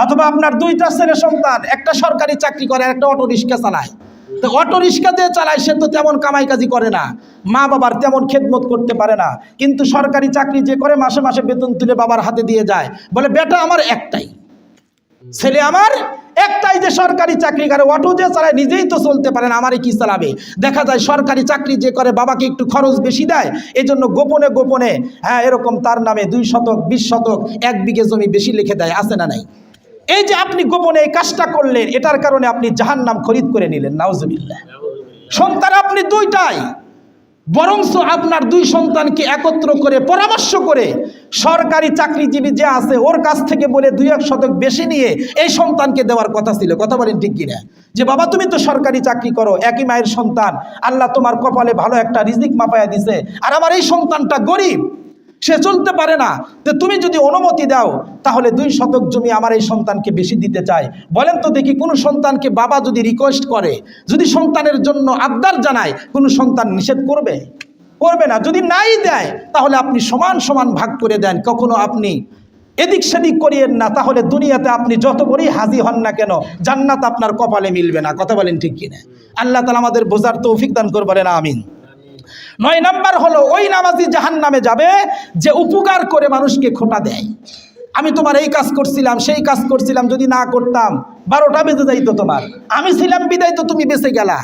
অথবা আপনার 2টা ছেলে সন্তান, একটা সরকারি চাকরি করে, একটা অটো রিক্সা চালায়। তো অটো রিক্সা যে চালায় সে তো তেমন কামাই কাজি করে না, মা বাবার তেমন খেদমত করতে পারে না, কিন্তু সরকারি চাকরি যে করে মাসে মাসে বেতন তুলে বাবার হাতে দিয়ে যায়, বলে বেটা আমার একটাই ছেলে, আমার একটাই যে সরকারি চাকরি করে, অটো যে চালায় নিজেই তো চলতে পারে না, আমারই কি চালাবে। দেখা যায় সরকারি চাকরি যে করে বাবাকে একটু খরচ বেশি দেয়, এই জন্য গোপনে গোপনে এরকম তার নামে 2 শতক, 20 শতক, 1 বিঘে জমি বেশি লিখে দেয়, আছে না নাই? এই যে আপনি গোপনে এই কাজটা করলেন, এটার কারণে আপনি জাহান্নাম খরিদ করে নিলেন। নাউজুবিল্লাহ। সন্তান আপনি 2টাই, বরঞ্চ আপনার দুই সন্তানকে একত্র করে পরামর্শ করে সরকারি চাকরিজীবী যে আছে ওর কাছ থেকে বলে 2-1 শতক বেশি নিয়ে এই সন্তানকে দেওয়ার কথা ছিল। কথা বলেন ঠিক কিনা? যে বাবা তুমি তো সরকারি চাকরি করো, একই মায়ের সন্তান, আল্লাহ তোমার কপালে ভালো একটা রিজিক মাপায়া দিছে, আর আমার এই সন্তানটা গরিব, সে চলতে পারে না, তো তুমি যদি অনুমতি দাও তাহলে 2 শতক জমি আমার এই সন্তানকে বেশি দিতে চাই। বলেন তো দেখি, কোনো সন্তানকে বাবা যদি রিকোয়েস্ট করে, যদি সন্তানের জন্য আবদার জানায়, কোনো সন্তান নিষেধ করবে? করবে না। যদি নাই দেয় তাহলে আপনি সমান সমান ভাগ করে দেন, কখনো আপনি এদিক সেদিক করিয়েন না, তাহলে দুনিয়াতে আপনি যত বড়ই হাজি হন না কেন জান্নাত আপনার কপালে মিলবে না। কথা বলেন ঠিক কিনা? আল্লাহ তাআলা আমাদের বোঝার তৌফিক দান করবেন, আমিন। 9 নাম্বার হলো ওই নামাজি জাহান্নামে যাবে যে উপকার করে মানুষকে খোটা দেয়। আমি তোমার এই কাজ করছিলাম, সেই কাজ করছিলাম, যদি না করতাম 12টা বেজে যাইতো তোমার, আমি ছিলাম বিদায় তো তুমি বেঁচে গেলা,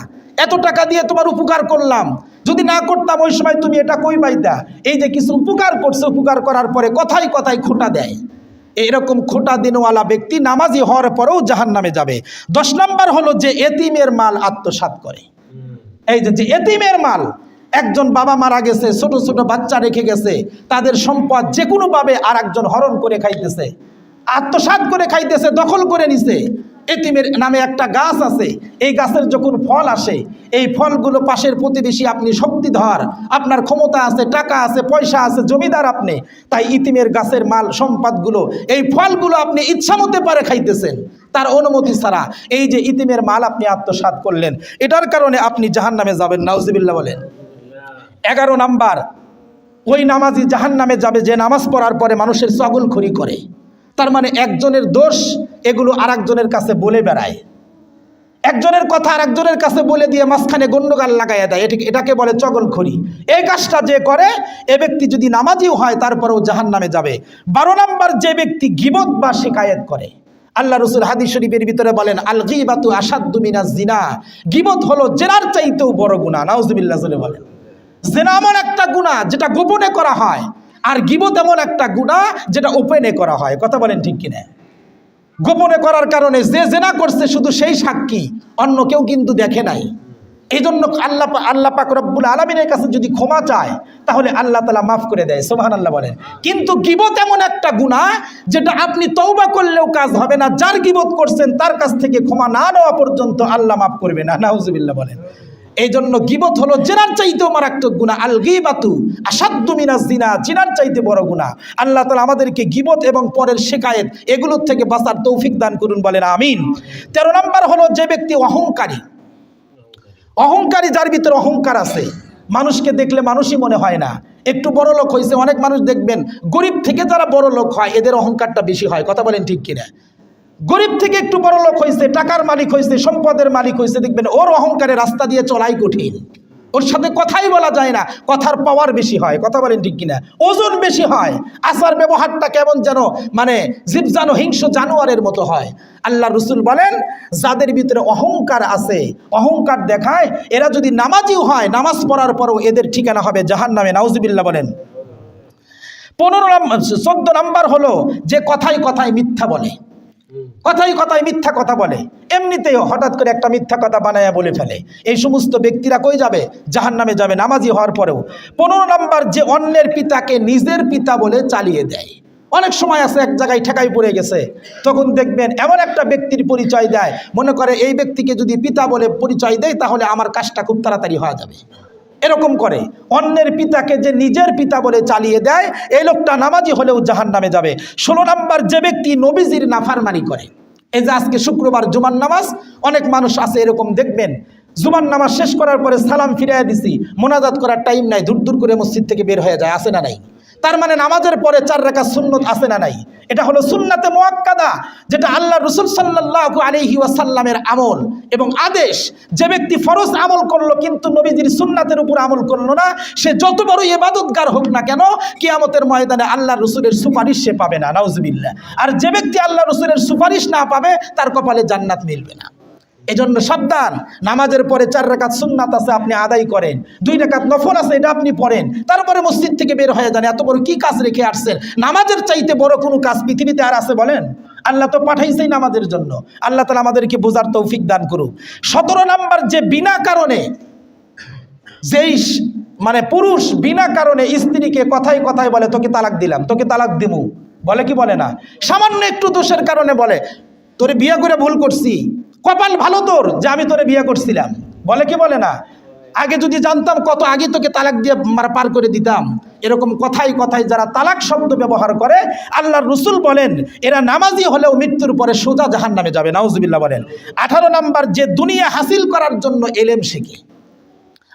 এত টাকা দিয়ে তোমার উপকার করলাম, যদি না করতাম ওই সময় তুমি এটা কই পাইতা। এই যে কিছু উপকার করছে, উপকার করার পরে কথায় কথায় খোটা দেয়, এরকম খোটা দিনওয়ালা ব্যক্তি নামাজি হওয়ার পরেও জাহান্নামে যাবে। 10 নাম্বার হলো যে এতিমের মাল আত্মসাৎ করে। এই যে এতিমের মাল, একজন বাবা মারা গেছে, ছোট ছোট বাচ্চা রেখে গেছে, তাদের সম্পদ যে কোনোভাবে আর একজন হরণ করে খাইতেছে, আত্মসাৎ করে খাইতেছে, দখল করে নিছে। এতিমের নামে একটা গাছ আছে, এই গাছের যখন ফল আসে, এই ফলগুলো পাশের প্রতিবেশী, আপনি শক্তিধর, আপনার ক্ষমতা আছে, টাকা আছে, পয়সা আছে, জমিদার আপনি, তাই ইতিমের গাছের মাল সম্পদগুলো, এই ফলগুলো আপনি ইচ্ছামতে পারে খাইতেছেন তার অনুমতি ছাড়া। এই যে ইতিমের মাল আপনি আত্মসাৎ করলেন, এটার কারণে আপনি জাহান্নামে যাবেন, নাউজুবিল্লাহ বলেন। 11 নাম্বার, ওই নামাজি জাহান্নামে যাবে যে নামাজ পড়ার পরে মানুষের চগলখড়ি করে। তার মানে একজনের দোষ এগুলো আরেকজনের কাছে বলে বেড়ায়, একজনের কথা আরেকজনের কাছে বলে দিয়ে মাঝখানে গন্ডগোল লাগাইয়া দেয়, এটাকে বলে চগলখড়ি। এই কাজটা যে করে এ ব্যক্তি যদি নামাজিও হয় তারপরেও জাহান্নামে যাবে। 12 নাম্বার, যে ব্যক্তি গীবত বা শিকায়েত করে। আল্লাহ রাসূল হাদিস শরীফের ভিতরে বলেন, আল গীবাতু আশাদ্দু মিনাজ জিনা, গীবত হলো জেনার চাইতেও বড় গুনাহ। নাউজুবিল্লাহ বলেন। জিনা এমন একটা গুনাহ যেটা গোপনে করা হয়, আর গীবত এমন একটা গুনাহ যেটা ওপেনে করা হয়। কথা বলেন ঠিক কিনা? গোপনে করার কারণে যে জিনা করছে শুধু সেই সাক্ষী, অন্য কেউ কিন্তু দেখে নাই। এই জন্য আল্লাহ পাক রব্বুল আলামিনের কাছে যদি ক্ষমা চায় তাহলে আল্লাহ তাআলা মাফ করে দেয়, সুবহানাল্লাহ বলেন। কিন্তু গীবত এমন একটা গুনাহ যেটা আপনি তওবা করলেও কাজ হবে না, যার গীবত করছেন তার কাছ থেকে ক্ষমা না নেওয়া পর্যন্ত আল্লাহ মাফ করবে না, নাউজুবিল্লাহ বলেন। এই জন্য গীবত হলো জিনার চাইতেও মারাত্মক গুনাহ। আল গীবাতু আশাদ্দু মিনাজ জিনা, জিনার চাইতে বড় গুনাহ। আল্লাহ তাআলা আমাদেরকে গীবত এবং পরের শিকায়েত এগুলোর থেকে বাঁচার তৌফিক দান করুন, বলেন আমিন। 13 নাম্বার হলো যে ব্যক্তি অহংকারী। অহংকারী, যার ভিতরে অহংকার আছে, মানুষকে দেখলে মানুষই মনে হয় না। একটু বড় লোক হয়েছে, অনেক মানুষ দেখবেন গরিব থেকে যারা বড় লোক হয় এদের অহংকারটা বেশি হয়। কথা বলেন ঠিক কিনা? গরিব থেকে একটু বড় লোক হয়েছে, টাকার মালিক হয়েছে, সম্পদের মালিক হয়েছে, দেখবেন ওর অহংকারে রাস্তা দিয়ে চলাই কঠিন, ওর সাথে কথাই বলা যায় না, কথার পাওয়ার বেশি হয়। কথা বলেন ঠিক কিনা? ওজন বেশি হয়, আচার ব্যবহারটা কেমন যেন মানে জীবজানো হিংস্র জানোয়ারের মতো হয়। আল্লাহ রাসূল বলেন, যাদের ভিতরে অহংকার আছে, অহংকার দেখায়, এরা যদি নামাজিও হয়, নামাজ পড়ার পরও এদের ঠিকানা হবে জাহান্নামে, নাউজুবিল্লাহ বলেন। 14 নাম্বার হলো যে কথায় কথায় মিথ্যা বলে। কথায় কথায় মিথ্যা কথা বলে, এমনিতেই হঠাৎ করে একটা মিথ্যা কথা বানায়া বলে ফেলে। এই সমস্ত ব্যক্তিরা কই যাবে? জাহান্নামে যাবে, নামাজি হওয়ার পরেও। 15 নাম্বার, যে অন্যের পিতাকে নিজের পিতা বলে চালিয়ে দেয়। অনেক সময় আছে এক জায়গায় ঠেকাই পড়ে গেছে, তখন দেখবেন এমন একটা ব্যক্তির পরিচয় দেয়, মনে করে এই ব্যক্তিকে যদি পিতা বলে পরিচয় দেয় তাহলে আমার কাজটা খুব তাড়াতাড়ি হয়ে যাবে। এরকম করে অন্যের পিতাকে যে নিজের পিতা বলে চালিয়ে দেয়, এই লোকটা নামাজি হলেও জাহান্নামে যাবে। 16 নাম্বার, যে ব্যক্তি নবীজির নাফরমানি করে। এই যে আজকে শুক্রবার জুমার নামাজ, অনেক মানুষ আছে এরকম দেখবেন, জুমার নামাজ শেষ করার পরে সালাম ফিরিয়ে দিছি, মোনাজাত করার টাইম নাই, দূর দূর করে মসজিদ থেকে বের হয়ে যায়, আছে না নাই? তার মানে নামাজের পরে 4 রাকাত সুন্নত আছে না নাই? এটা হলো সুন্নাতে মুআক্কাদা, যেটা আল্লাহ রাসূল সাল্লাল্লাহু আলাইহি ওয়াসাল্লামের আমল এবং আদেশ। যে ব্যক্তি ফরজ আমল করলো কিন্তু নবীজির সুন্নাতের উপর আমল করলো না, সে যত বড় ইবাদতগার হোক না কেন, কিয়ামতের ময়দানে আল্লাহ রাসূলের সুপারিশ সে পাবে না, নাউজুবিল্লাহ। আর যে ব্যক্তি আল্লাহ রাসূলের সুপারিশ না পাবে তার কপালে জান্নাত মিলবে না। এজন্য সাবধান, নামাজের পরে 4 রাকাত সুন্নাত আছে আপনি আদায় করেন, 2 রাকাত নফল আছে এটা আপনি পড়েন, তারপরে মসজিদ থেকে বের হয়ে যান। এত বড় কি কাজ রেখে আসছেন? নামাজের চাইতে বড় কোনো কাজ পৃথিবীতে আর আছে বলেন? আল্লাহ তো পাঠাইছেই নামাজের জন্য। আল্লাহ তাআলা আমাদেরকে বোঝার তৌফিক দান করুক। 17 নাম্বার, যে বিনা কারণে যেই মানে পুরুষ বিনা কারণে স্ত্রীকে কথায় কথায় বলে তোকে তালাক দিলাম, তোকে তালাক দিমু, বলে কি বলে না? সামান্য একটু দোষের কারণে বলে তোরে বিয়ে করে ভুল করছি, কপাল ভালো তোর যে আমি তোরে বিয়ে করছিলাম, বলে কি বলে না? আগে যদি জানতাম কত আগে তোকে তালাক দিয়ে পার করে দিতাম। এরকম কথায় কথায় যারা তালাক শব্দ ব্যবহার করে, আল্লাহর রসুল বলেন এরা নামাজি হলেও মৃত্যুর পরে সোজা জাহান্নামে যাবে, নাউজুবিল্লাহ বলেন। 18 নাম্বার, যে দুনিয়া হাসিল করার জন্য এলেম শিখে।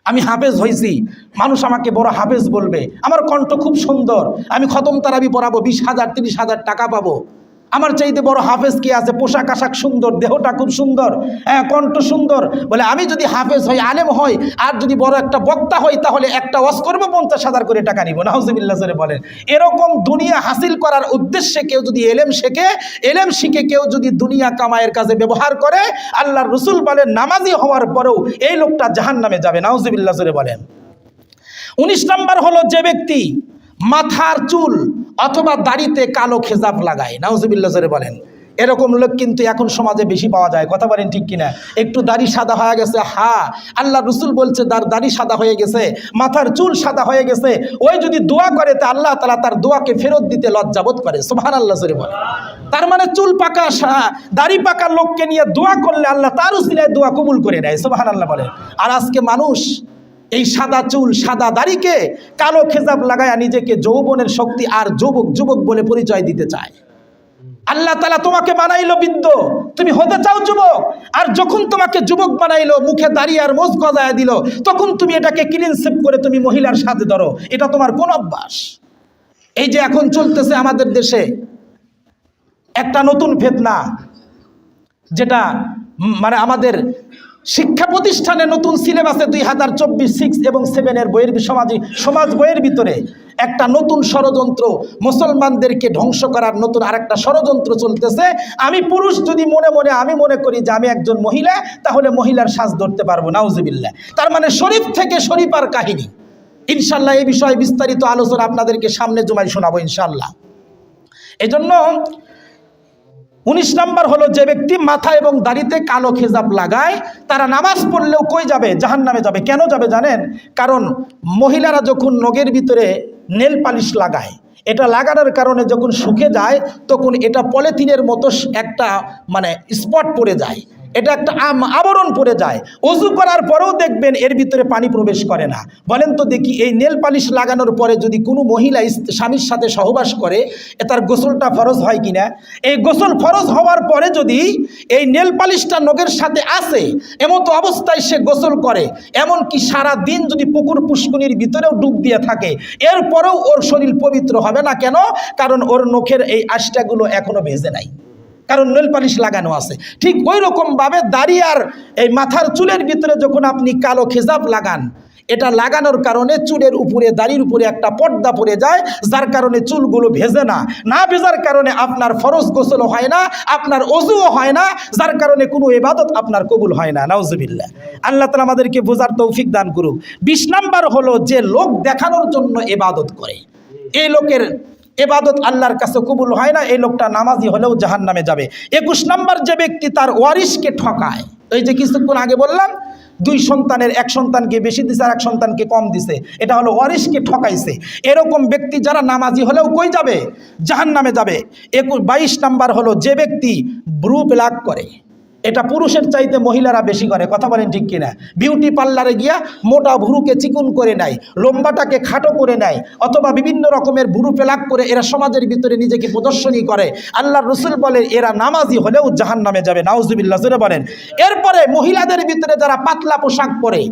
আমি হাফেজ হয়েছি, মানুষ আমাকে বড় হাফেজ বলবে, আমার কণ্ঠ খুব সুন্দর, আমি খতম তারাবি পড়াবো, 20,000 30,000 টাকা পাবো, আমার চাইতে বড় হাফেজ কি আছে? পোশাক আশাক সুন্দর, দেহটা খুব সুন্দর, হ্যাঁ কণ্ঠ সুন্দর, বলে আমি যদি হাফেজ হই, আলেম হই, আর যদি বড় একটা বক্তা হই, তাহলে একটা ওয়াজ করবো 50,000 করে টাকা নিব, নাউজুবিল্লাহ জোরে বলেন। এরকম দুনিয়া হাসিল করার উদ্দেশ্যে কেউ যদি এলেম শেখে, এলেম শিখে কেউ যদি দুনিয়া কামায়ের কাজে ব্যবহার করে, আল্লাহর রসুল বলেন নামাজি হওয়ার পরেও এই লোকটা জাহান্নামে যাবে, নাউজুবিল্লাহ জোরে বলেন। 19 নাম্বার হলো যে ব্যক্তি মাথার চুল অথবা দাড়িতে কালো খেজাব লাগায়, নাউজুবিল্লাহ জোরে বলেন। এরকম লোক কিন্তু এখন সমাজে বেশি পাওয়া যায়, কথা বলেন ঠিক কিনা? একটু দাড়ি সাদা হয়ে গেছে, হ্যাঁ আল্লাহ রসুল বলছে তার দাড়ি সাদা হয়ে গেছে, মাথার চুল সাদা হয়ে গেছে, ওই যদি দোয়া করে তা আল্লাহ তাআলা তার দোয়াকে ফেরত দিতে লজ্জাবোধ করে, সুবহানাল্লাহ জোরে বলেন। তার মানে চুল পাকা দাড়ি পাকা লোককে নিয়ে দোয়া করলে আল্লাহ তার উসিলায় দোয়া কবুল করে নেয়, সুবহানাল্লাহ বলেন। আর আজকে মানুষ এই সাদা চুল সাদা দাড়িকে কালো খেজাব লাগায়া নিজেকে যৌবনের শক্তি আর যুবক যুবক বলে পরিচয় দিতে চায়। আল্লাহ তাআলা তোমাকে বানাইলো বৃদ্ধ, তুমি হতে চাও যুবক, আর যখন তোমাকে যুবক বানাইলো, মুখে দাড়ি আর মোজ গজায় দিল, তখন তুমি এটাকে ক্লিন শেভ করে তুমি মহিলার সাথে ধরো, এটা তোমার কোন অভ্যাস? এই যে এখন চলতেছে আমাদের দেশে একটা নতুন ফিতনা, যেটা মানে আমাদের শিক্ষা প্রতিষ্ঠানে নতুন সিলেবাসে 2024 6 এবং 7 বইয়ের সমাজ বইয়ের ভিতরে একটা নতুন ষড়যন্ত্র, মুসলমানদেরকে ধ্বংস করার নতুন আরেকটা ষড়যন্ত্র চলতেছে। আমি পুরুষ যদি আমি মনে করি যে আমি একজন মহিলা, তাহলে মহিলার সাজ ধরতে পারবো, নাউজুবিল্লাহ। তার মানে শরীফ থেকে শরীফার কাহিনী। ইনশাল্লাহ এই বিষয়ে বিস্তারিত আলোচনা আপনাদেরকে সামনে জুমায় শোনাবো ইনশাল্লাহ। এই জন্য 19 নাম্বার হলো যে ব্যক্তি মাথা এবং দাড়িতে কালো খেজাব লাগায়, তারা নামাজ পড়লেও কই যাবে? জাহান্নামে যাবে। কেন যাবে জানেন? কারণ মহিলারা যখন নখের ভিতরে নেল পালিশ লাগায়, এটা লাগানোর কারণে যখন শুকে যায়, তখন এটা পলিথিনের মতো একটা মানে স্পট পড়ে যায়, এটা একটা আবরণ পড়ে যায়। ওযু করার পরেও দেখবেন এর ভিতরে পানি প্রবেশ করে না। বলেন তো দেখি, এই নেল পালিশ লাগানোর পরে যদি কোনো মহিলা স্বামীর সাথে সহবাস করে, তার গোসলটা ফরজ হয় কিনা? এই গোসল ফরজ হওয়ার পরে যদি এই নেল পালিশটা নখের সাথে আসে, এমতো অবস্থায় সে গোসল করে, এমনকি সারা দিন যদি পুকুর পুষ্করিণীর ভিতরেও ডুব দিয়ে থাকে, এরপরেও ওর শরীর পবিত্র হবে না। কেন? কারণ ওর নখের এই আঁশটাগুলো এখনো ভেজে নাই, কারণ নেল পালিশ লাগানো আছে। ঠিক ওই রকমভাবে দাড়ি আর এই মাথার চুলের ভিতরে যখন আপনি কালো খেজাব লাগান, এটা লাগানোর কারণে চুলের উপরে দাড়ির উপরে একটা পর্দা পড়ে যায়, যার কারণে চুলগুলো ভেজে না ভেজার কারণে আপনার ফরজ গোসলও হয় না, আপনার ওযুও হয় না, যার কারণে কোনো ইবাদত আপনার কবুল হয় না, নাউজুবিল্লাহ। আল্লাহ তাআলা আমাদেরকে বোঝার তৌফিক দান করুক। 20 নাম্বার হলো যে লোক দেখানোর জন্য ইবাদত করে, এই লোকের এবাদত আল্লাহর কাছে কবুল হয় না, এই লোকটা নামাজি হলেও জাহান্নামে যাবে। 21 নাম্বার যে ব্যক্তি তার ওয়ারিসকে ঠকায়, এই যে কিছুক্ষণ আগে বললাম 2 সন্তানের 1 সন্তানকে বেশি দিছে আর 1 সন্তানকে কম দিছে, এটা হলো ওয়ারিসকে ঠকাইছে। এরকম ব্যক্তি যারা নামাজি হলেও কই যাবে? জাহান্নামে যাবে। 22 নাম্বার হলো যে ব্যক্তি ব্রু প্লাক করে, এটা পুরুষের চাইতে মহিলারা বেশি করে, কথা বলেন ঠিক কিনা? বিউটি পার্লারে গিয়া মোটা ভুরুকে চিকুন করে নেয়, লম্বাটাকে খাটো করে নেয়, অথবা বিভিন্ন রকমের ভুরু পেলাক করে এরা সমাজের ভিতরে নিজেকে প্রদর্শনী করে। আল্লাহর রাসূল বলেন এরা নামাজি হলেও জাহান্নামে যাবে, নাউজুবিল্লাহ জোরে বলেন। এরপরে মহিলাদের ভিতরে যারা পাতলা পোশাক পরে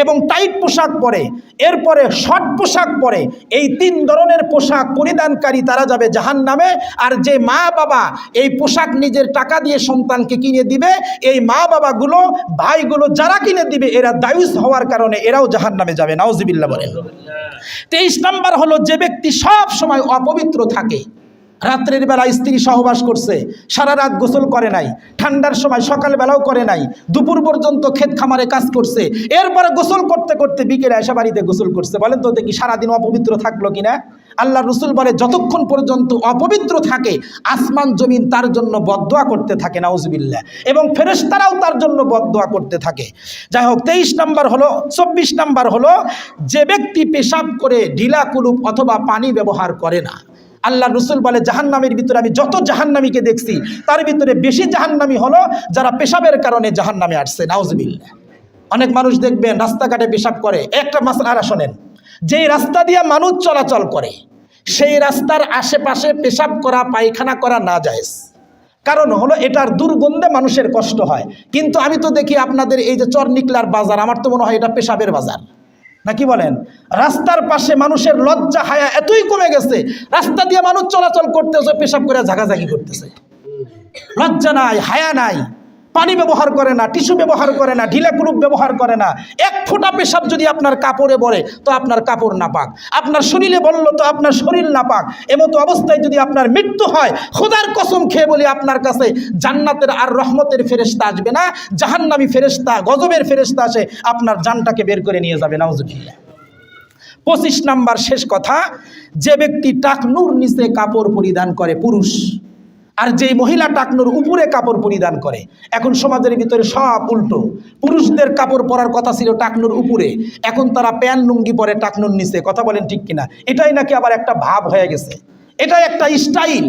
এবং টাইট পোশাক পরে, এরপরে শর্ট পোশাক পরে, এই 3 ধরনের পোশাক পরিধানকারী তারা যাবে জাহান্নামে। আর যে মা বাবা এই পোশাক নিজের টাকা দিয়ে সন্তানকে কিনে দিবে, এই মা বাবাগুলো ভাইগুলো যারা কিনে দিবে, এরা দায়ুস হওয়ার কারণে এরাও জাহান্নামে যাবে, নাউজুবিল্লাহ বলেন। 23 নাম্বার হলো যে ব্যক্তি সব সময় অপবিত্র থাকে, রাত্রের বেলা স্ত্রী সহবাস করছে, সারা রাত গোসল করে নাই, ঠান্ডার সময় সকালবেলাও করে নাই, দুপুর পর্যন্ত ক্ষেত খামারে কাজ করছে, এরপরে গোসল করতে করতে বিকেলে এসে বাড়িতে গোসল করছে। বলেন তো দেখি সারাদিন অপবিত্র থাকলো কিনা? আল্লাহ রসুল বলে যতক্ষণ পর্যন্ত অপবিত্র থাকে আসমান জমিন তার জন্য বদদোয়া করতে থাকে, নাউজুবিল্লাহ, এবং ফেরেশতারাও তার জন্য বদদোয়া করতে থাকে। যাই হোক, 23 নম্বর হলো, 24 নম্বর হলো যে ব্যক্তি পেশাব করে ঢিলা কুলুপ অথবা পানি ব্যবহার করে না। আল্লাহ রসুল বলে জাহান্নামের ভিতরে আমি যত জাহান্নামীকে দেখছি তার ভিতরে বেশি জাহান্নামী হলো যারা পেশাবের কারণে জাহান্নামে আসছে, নাউজুবিল্লাহ। অনেক মানুষ দেখবেন রাস্তাঘাটে পেশাব করে। একটা মাসআলা শোনেন, যেই রাস্তা দিয়ে মানুষ চলাচল করে সেই রাস্তার আশেপাশে পেশাব করা পায়খানা করা না জায়েজ। কারণ হলো এটার দুর্গন্ধে মানুষের কষ্ট হয়। কিন্তু আমি তো দেখি আপনাদের এই যে চরনিকলার বাজার, আমার তো মনে হয় এটা পেশাবের বাজার, নাকি বলেন? রাস্তার পাশে মানুষের লজ্জা হায়া এতই কমে গেছে, রাস্তা দিয়ে মানুষ চলাচল করতেছে, পেশাব করে ঝাঁকাঝাঁকি করতেছে, লজ্জা নাই, হায়া নাই, পানি ব্যবহার করে না, টিস্যু ব্যবহার করে না, ঢিলা কুলুপ ব্যবহার করে না। এক ফোঁটা পেশাব যদি আপনার কাপড়ে পড়ে তো আপনার কাপড় নাপাক, আপনার শরীরে বলল তো আপনার শরীর নাপাক। এমতো অবস্থায় যদি আপনার মৃত্যু হয়, খোদার কসম খেয়ে বলি আপনার কাছে জান্নাতের আর রহমতের ফেরেশতা আসবে না, জাহান্নামী ফেরেশতা, গজবের ফেরেশতা আসে আপনার জানটাকে বের করে নিয়ে যাবে, নাউজুবিল্লাহ। 25 নাম্বার শেষ কথা, যে ব্যক্তি টাকনুর নিচে কাপড় পরিধান করে পুরুষ, আর যেই মহিলা টাকনুর উপরে কাপড় পরিধান করে। এখন সমাজের ভিতরে সব উল্টো, পুরুষদের কাপড় পরার কথা ছিল টাকনুর উপরে, এখন তারা প্যান্ট লুঙ্গি পরে টাকনুর নিচে। কথা বলেন ঠিক কিনা? এটাই নাকি আবার একটা ভাব হয়ে গেছে, এটাই একটা স্টাইল।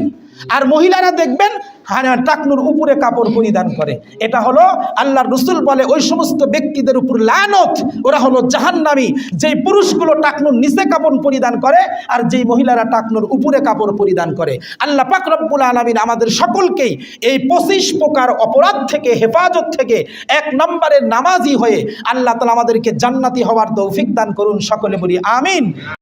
আর মহিলারা দেখবেন টাকনুর উপরে কাপড় পরিধান করে। এটা হলো আল্লাহর রাসূল বলে ওই সমস্ত ব্যক্তিদের উপর লানত, ওরা হলো জাহান্নামী, যেই পুরুষগুলো টাকনুর নিচে কাপড় পরিধান করে আর যেই মহিলারা টাকনুর উপরে কাপড় পরিধান করে। আল্লাহ পাক রব্বুল আলামিন আমাদের সকলকেই এই 25 প্রকার অপরাধ থেকে, হেফাজত থেকে 1 নম্বরের নামাজি হয়ে আল্লাহ তাআলা আমাদেরকে জান্নাতি হওয়ার তৌফিক দান করুন। সকলে বলি আমিন।